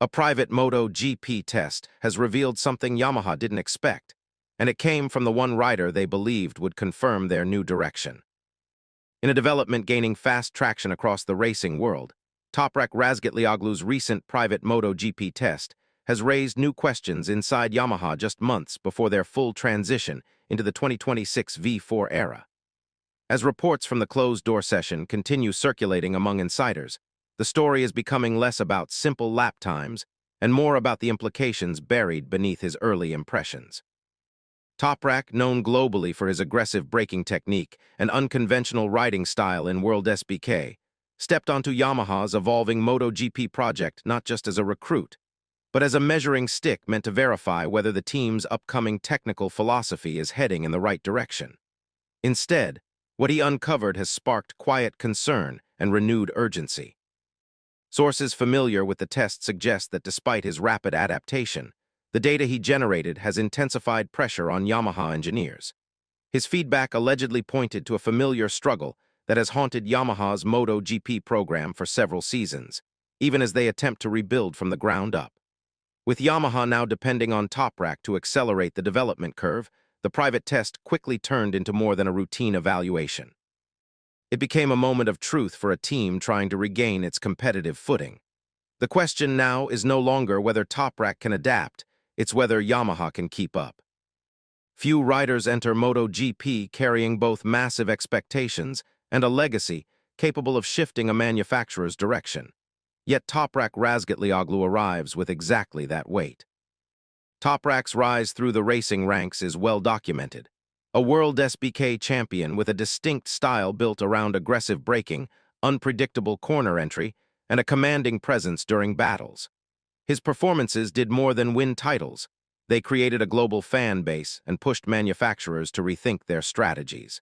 A private MotoGP test has revealed something Yamaha didn't expect, and it came from the one rider they believed would confirm their new direction. In a development gaining fast traction across the racing world, Toprak Razgatlıoğlu's recent private MotoGP test has raised new questions inside Yamaha just months before their full transition into the 2026 V4 era. As reports from the closed-door session continue circulating among insiders, the story is becoming less about simple lap times and more about the implications buried beneath his early impressions. Toprak, known globally for his aggressive braking technique and unconventional riding style in World SBK, stepped onto Yamaha's evolving MotoGP project not just as a recruit, but as a measuring stick meant to verify whether the team's upcoming technical philosophy is heading in the right direction. Instead, what he uncovered has sparked quiet concern and renewed urgency. Sources familiar with the test suggest that despite his rapid adaptation, the data he generated has intensified pressure on Yamaha engineers. His feedback allegedly pointed to a familiar struggle that has haunted Yamaha's MotoGP program for several seasons, even as they attempt to rebuild from the ground up. With Yamaha now depending on Toprak to accelerate the development curve, the private test quickly turned into more than a routine evaluation. It became a moment of truth for a team trying to regain its competitive footing. The question now is no longer whether Toprak can adapt, it's whether Yamaha can keep up. Few riders enter MotoGP carrying both massive expectations and a legacy capable of shifting a manufacturer's direction. Yet Toprak Razgatlıoğlu arrives with exactly that weight. Toprak's rise through the racing ranks is well documented. A World SBK champion with a distinct style built around aggressive braking, unpredictable corner entry, and a commanding presence during battles. His performances did more than win titles. They created a global fan base and pushed manufacturers to rethink their strategies.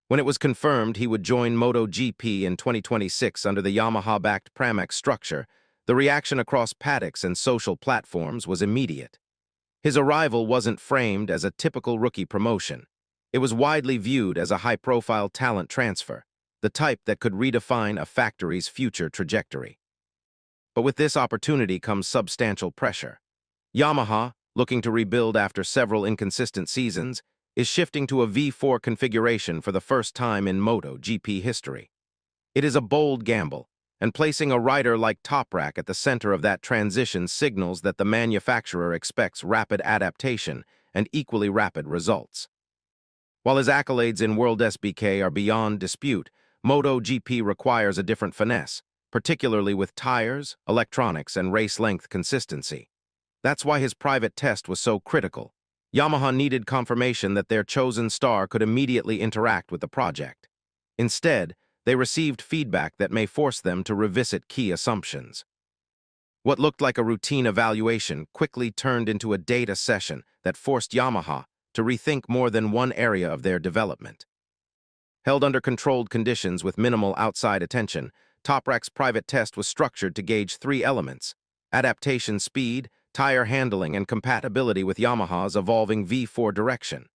When it was confirmed he would join MotoGP in 2026 under the Yamaha-backed Pramex structure, the reaction across paddocks and social platforms was immediate. His arrival wasn't framed as a typical rookie promotion. It was widely viewed as a high-profile talent transfer, the type that could redefine a factory's future trajectory. But with this opportunity comes substantial pressure. Yamaha, looking to rebuild after several inconsistent seasons, is shifting to a V4 configuration for the first time in MotoGP history. It is a bold gamble, and placing a rider like Toprak at the center of that transition signals that the manufacturer expects rapid adaptation and equally rapid results. While his accolades in World SBK are beyond dispute, MotoGP requires a different finesse, particularly with tires, electronics, and race-length consistency. That's why his private test was so critical. Yamaha needed confirmation that their chosen star could immediately interact with the project. Instead, they received feedback that may force them to revisit key assumptions. What looked like a routine evaluation quickly turned into a data session that forced Yamaha to rethink more than one area of their development. Held under controlled conditions with minimal outside attention, Toprak's private test was structured to gauge three elements: adaptation speed, tire handling, and compatibility with Yamaha's evolving V4 direction.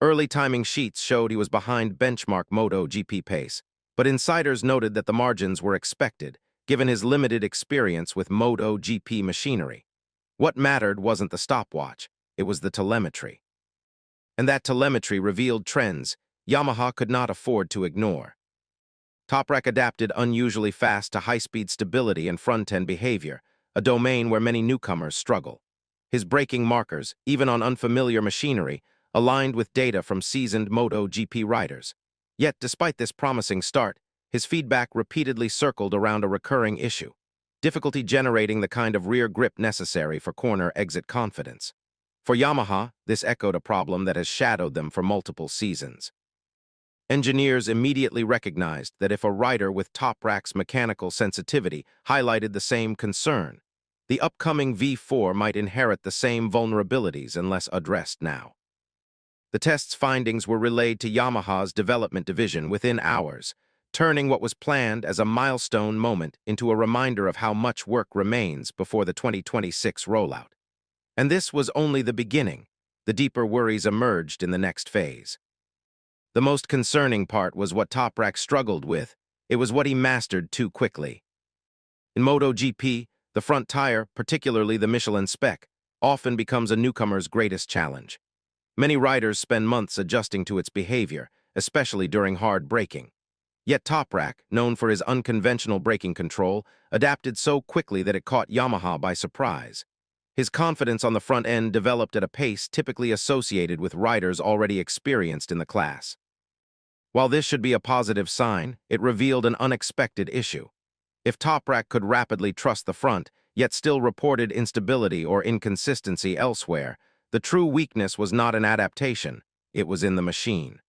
Early timing sheets showed he was behind benchmark MotoGP pace, but insiders noted that the margins were expected, given his limited experience with MotoGP machinery. What mattered wasn't the stopwatch, it was the telemetry. And that telemetry revealed trends Yamaha could not afford to ignore. Toprak adapted unusually fast to high-speed stability and front-end behavior, a domain where many newcomers struggle. His braking markers, even on unfamiliar machinery, aligned with data from seasoned MotoGP riders. Yet, despite this promising start, his feedback repeatedly circled around a recurring issue: difficulty generating the kind of rear grip necessary for corner exit confidence. For Yamaha, this echoed a problem that has shadowed them for multiple seasons. Engineers immediately recognized that if a rider with Toprak's mechanical sensitivity highlighted the same concern, the upcoming V4 might inherit the same vulnerabilities unless addressed now. The test's findings were relayed to Yamaha's development division within hours, turning what was planned as a milestone moment into a reminder of how much work remains before the 2026 rollout. And this was only the beginning. The deeper worries emerged in the next phase. The most concerning part was what Toprak struggled with. It was what he mastered too quickly. In MotoGP, The front tire, particularly the Michelin spec, often becomes a newcomer's greatest challenge. Many riders spend months adjusting to its behavior, especially during hard braking. Yet Toprak, known for his unconventional braking control, adapted so quickly that it caught Yamaha by surprise. His confidence on the front end developed at a pace typically associated with riders already experienced in the class. While this should be a positive sign, it revealed an unexpected issue. If Toprak could rapidly trust the front, yet still reported instability or inconsistency elsewhere, the true weakness was not an adaptation, it was in the machine.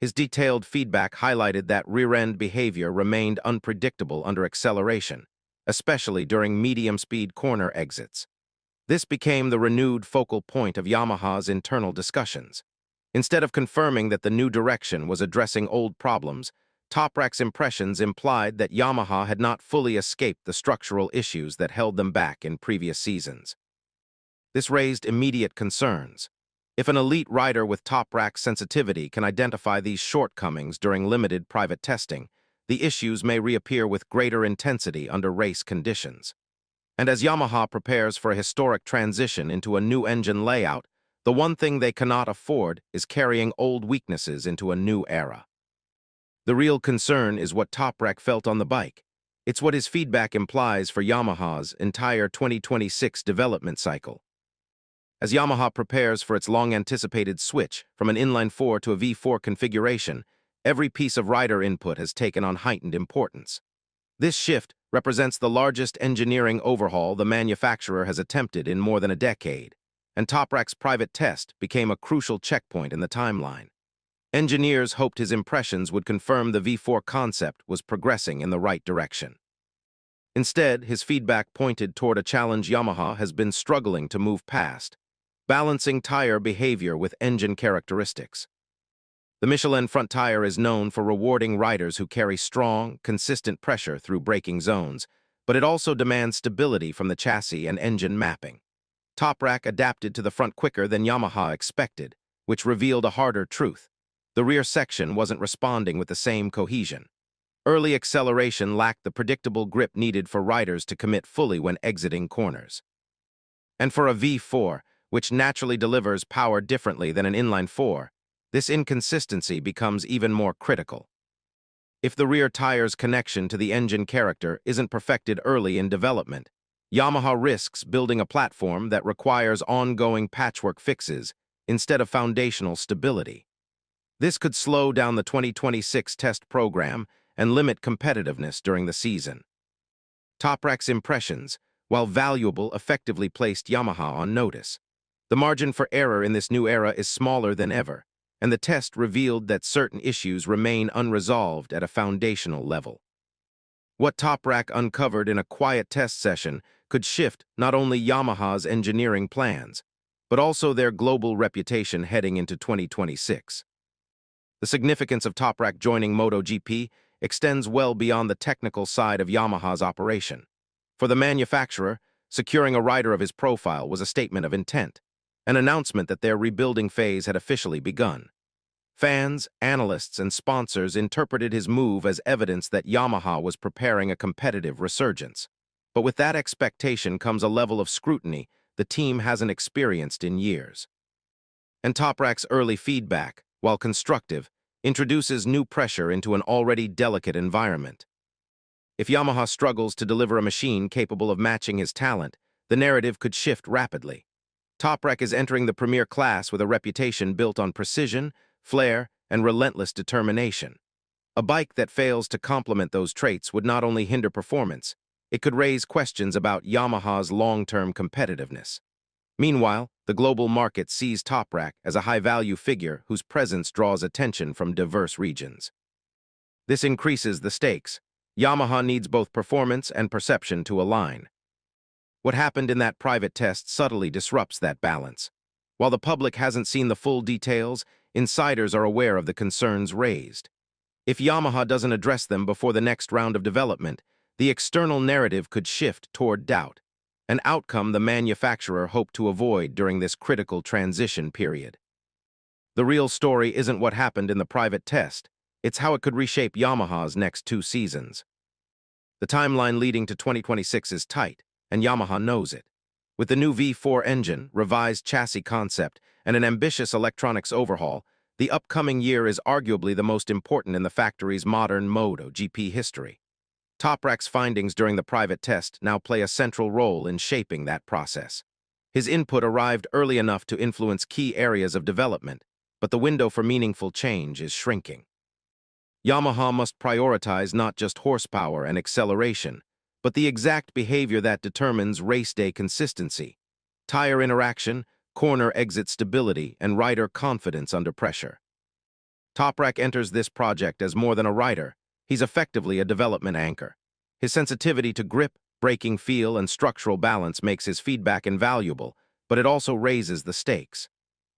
His detailed feedback highlighted that rear-end behavior remained unpredictable under acceleration, especially during medium-speed corner exits. This became the renewed focal point of Yamaha's internal discussions. Instead of confirming that the new direction was addressing old problems, Toprak's impressions implied that Yamaha had not fully escaped the structural issues that held them back in previous seasons. This raised immediate concerns. If an elite rider with Toprak sensitivity can identify these shortcomings during limited private testing, the issues may reappear with greater intensity under race conditions. And as Yamaha prepares for a historic transition into a new engine layout, the one thing they cannot afford is carrying old weaknesses into a new era. The real concern is what Toprak felt on the bike. It's what his feedback implies for Yamaha's entire 2026 development cycle. As Yamaha prepares for its long-anticipated switch from an inline-4 to a V4 configuration, every piece of rider input has taken on heightened importance. This shift represents the largest engineering overhaul the manufacturer has attempted in more than a decade, and Toprak's private test became a crucial checkpoint in the timeline. Engineers hoped his impressions would confirm the V4 concept was progressing in the right direction. Instead, his feedback pointed toward a challenge Yamaha has been struggling to move past: balancing tire behavior with engine characteristics. The Michelin front tire is known for rewarding riders who carry strong, consistent pressure through braking zones, but it also demands stability from the chassis and engine mapping. Toprak adapted to the front quicker than Yamaha expected, which revealed a harder truth. The rear section wasn't responding with the same cohesion. Early acceleration lacked the predictable grip needed for riders to commit fully when exiting corners. And for a V4, which naturally delivers power differently than an inline-4, this inconsistency becomes even more critical. If the rear tire's connection to the engine character isn't perfected early in development, Yamaha risks building a platform that requires ongoing patchwork fixes instead of foundational stability. This could slow down the 2026 test program and limit competitiveness during the season. Toprak's impressions, while valuable, effectively placed Yamaha on notice. The margin for error in this new era is smaller than ever, and the test revealed that certain issues remain unresolved at a foundational level. What Toprak uncovered in a quiet test session could shift not only Yamaha's engineering plans, but also their global reputation heading into 2026. The significance of Toprak joining MotoGP extends well beyond the technical side of Yamaha's operation. For the manufacturer, securing a rider of his profile was a statement of intent, an announcement that their rebuilding phase had officially begun. Fans, analysts, and sponsors interpreted his move as evidence that Yamaha was preparing a competitive resurgence. But with that expectation comes a level of scrutiny the team hasn't experienced in years. And Toprak's early feedback, while constructive, introduces new pressure into an already delicate environment. If Yamaha struggles to deliver a machine capable of matching his talent, the narrative could shift rapidly. Toprak is entering the premier class with a reputation built on precision, flair, and relentless determination. A bike that fails to complement those traits would not only hinder performance, it could raise questions about Yamaha's long-term competitiveness. Meanwhile, the global market sees Toprak as a high-value figure whose presence draws attention from diverse regions. This increases the stakes. Yamaha needs both performance and perception to align. What happened in that private test subtly disrupts that balance. While the public hasn't seen the full details, insiders are aware of the concerns raised. If Yamaha doesn't address them before the next round of development, the external narrative could shift toward doubt, an outcome the manufacturer hoped to avoid during this critical transition period. The real story isn't what happened in the private test, it's how it could reshape Yamaha's next 2 seasons. The timeline leading to 2026 is tight, and Yamaha knows it. With the new V4 engine, revised chassis concept, and an ambitious electronics overhaul, the upcoming year is arguably the most important in the factory's modern MotoGP history. Toprak's findings during the private test now play a central role in shaping that process. His input arrived early enough to influence key areas of development, but the window for meaningful change is shrinking. Yamaha must prioritize not just horsepower and acceleration, but the exact behavior that determines race day consistency: tire interaction, corner exit stability, and rider confidence under pressure. Toprak enters this project as more than a rider. He's effectively a development anchor. His sensitivity to grip, braking feel, and structural balance makes his feedback invaluable, but it also raises the stakes.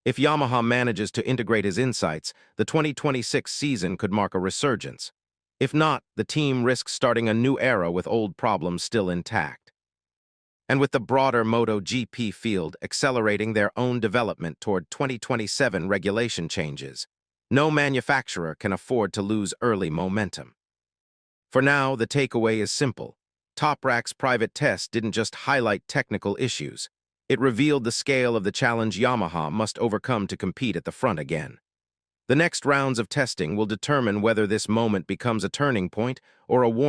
If Yamaha manages to integrate his insights, the 2026 season could mark a resurgence. If not, the team risks starting a new era with old problems still intact. And with the broader MotoGP field accelerating their own development toward 2027 regulation changes, no manufacturer can afford to lose early momentum. For now, the takeaway is simple. Toprak's private test didn't just highlight technical issues. It revealed the scale of the challenge Yamaha must overcome to compete at the front again. The next rounds of testing will determine whether this moment becomes a turning point or a warning.